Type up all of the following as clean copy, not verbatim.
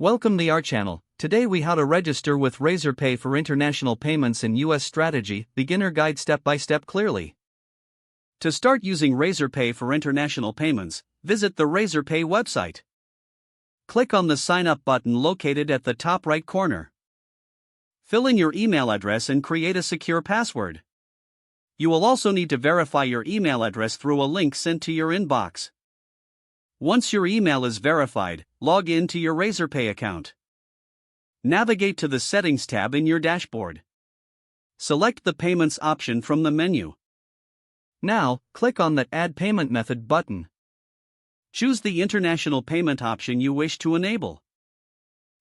Welcome to our channel. Today we how to register with Razorpay for international payments in US strategy, beginner guide step by step clearly. To start using Razorpay for international payments, visit the Razorpay website. Click on the sign up button located at the top right corner. Fill in your email address and create a secure password. You will also need to verify your email address through a link sent to your inbox. Once your email is verified, log in to your Razorpay account. Navigate to the Settings tab in your dashboard. Select the Payments option from the menu. Now, click on the Add Payment Method button. Choose the international payment option you wish to enable.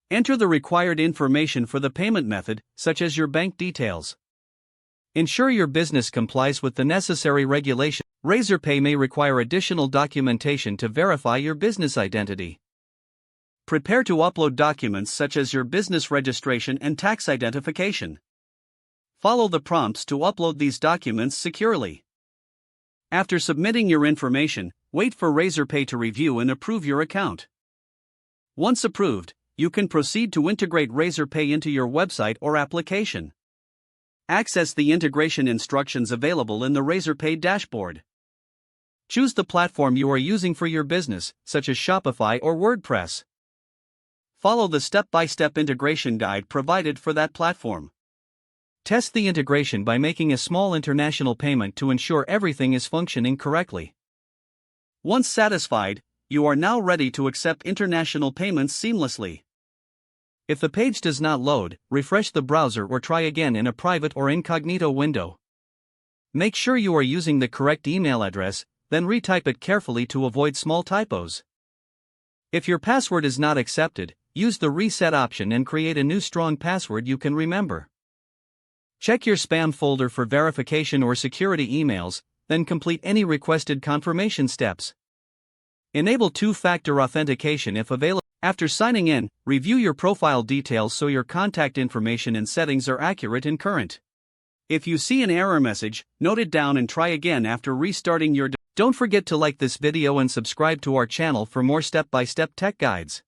Enter the required information for the payment method, such as your bank details. Ensure your business complies with the necessary regulations. Razorpay may require additional documentation to verify your business identity. Prepare to upload documents such as your business registration and tax identification. Follow the prompts to upload these documents securely. After submitting your information, wait for Razorpay to review and approve your account. Once approved, you can proceed to integrate Razorpay into your website or application. Access the integration instructions available in the Razorpay dashboard. Choose the platform you are using for your business, such as Shopify or WordPress. Follow the step-by-step integration guide provided for that platform. Test the integration by making a small international payment to ensure everything is functioning correctly. Once satisfied, you are now ready to accept international payments seamlessly. If the page does not load, refresh the browser or try again in a private or incognito window. Make sure you are using the correct email address, then retype it carefully to avoid small typos. If your password is not accepted, use the reset option and create a new strong password you can remember. Check your spam folder for verification or security emails, then complete any requested confirmation steps. Enable two-factor authentication if available. After signing in, review your profile details so your contact information and settings are accurate and current. If you see an error message, note it down and try again after restarting your. Don't forget to like this video and subscribe to our channel for more step-by-step tech guides.